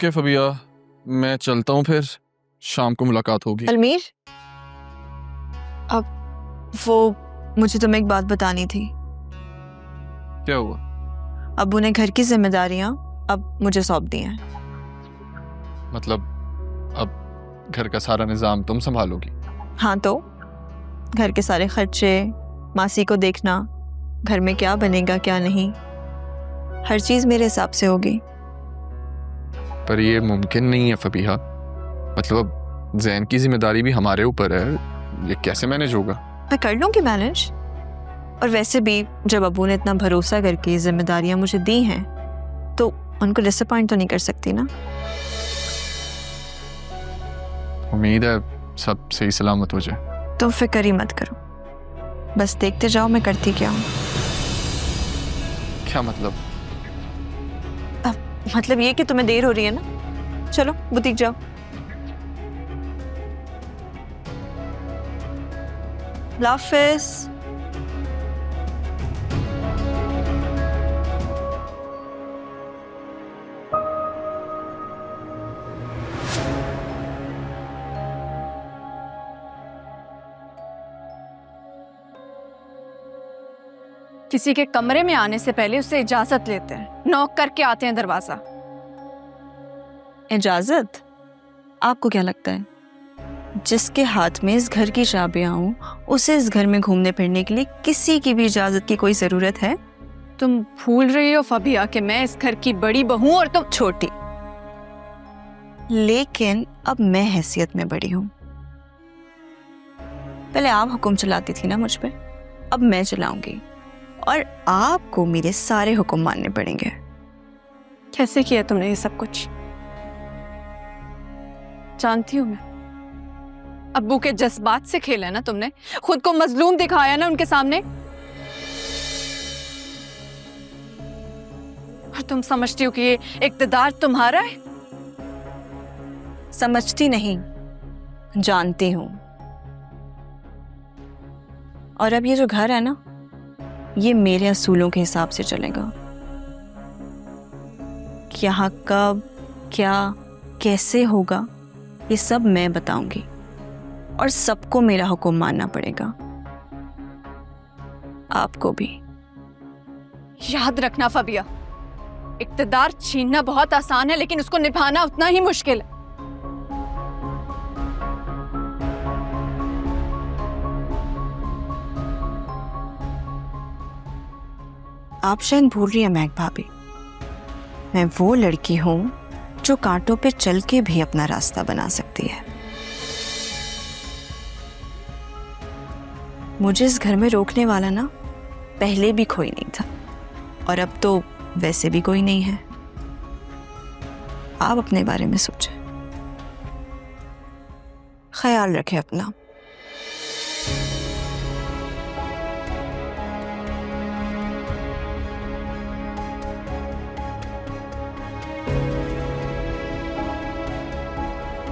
Okay Fabia, मैं चलता हूँ, फिर शाम को मुलाकात होगी। अलमीर, अब वो मुझे तुम्हें एक बात बतानी थी। क्या हुआ? अब्बू ने घर की जिम्मेदारियां अब मुझे सौंप दी हैं। मतलब अब घर का सारा निजाम तुम संभालोगी? हाँ तो घर के सारे खर्चे, मासी को देखना, घर में क्या बनेगा क्या नहीं, हर चीज मेरे हिसाब से होगी। पर ये मुमकिन नहीं है फबीहा। मतलब जैन की जिम्मेदारी भी हमारे ऊपर है, ये कैसे मैनेज होगा? मैं कर लूंगी मैनेज। और वैसे भी जब अब्बू ने इतना भरोसा करके जिम्मेदारियां मुझे दी हैं तो उनको डिसअपॉइंट तो नहीं कर सकती ना। उम्मीद है सब सही सलामत हो जाए। तो फिक्र ही मत करो, बस देखते जाओ मैं करती क्या हूँ। क्या मतलब? मतलब ये कि तुम्हें देर हो रही है ना, चलो बुटीक जाओ। लाफिस। किसी के कमरे में आने से पहले उससे इजाजत लेते हैं, नॉक करके आते हैं दरवाजा। इजाजत? आपको क्या लगता है जिसके हाथ में इस घर की चाबियां हों उसे इस घर में घूमने फिरने के लिए किसी की भी इजाजत की कोई जरूरत है? तुम भूल रही हो फबिया कि मैं इस घर की बड़ी बहू और तुम छोटी। लेकिन अब मैं हैसियत में बड़ी हूं। पहले आप हुक्म चलाती थी ना मुझ पे, अब मैं चलाऊंगी और आपको मेरे सारे हुक्म मानने पड़ेंगे। कैसे किया तुमने ये सब कुछ? जानती हूं मैं, अब्बू के जज्बात से खेला ना तुमने, खुद को मजलूम दिखाया ना उनके सामने। और तुम समझती हो कि ये इक्तदार तुम्हारा है? समझती नहीं, जानती हूं। और अब ये जो घर है ना, ये मेरे असूलों के हिसाब से चलेगा। यहाँ कब क्या कैसे होगा ये सब मैं बताऊंगी और सबको मेरा हुक्म मानना पड़ेगा, आपको भी। याद रखना फबिया, इक्तदार छीनना बहुत आसान है लेकिन उसको निभाना उतना ही मुश्किल है। आप शायद भूल रही हैं महक भाभी, मैं वो लड़की हूं जो कांटों पे चल के भी अपना रास्ता बना सकती है। मुझे इस घर में रोकने वाला ना पहले भी कोई नहीं था और अब तो वैसे भी कोई नहीं है। आप अपने बारे में सोचें, ख्याल रखें अपना।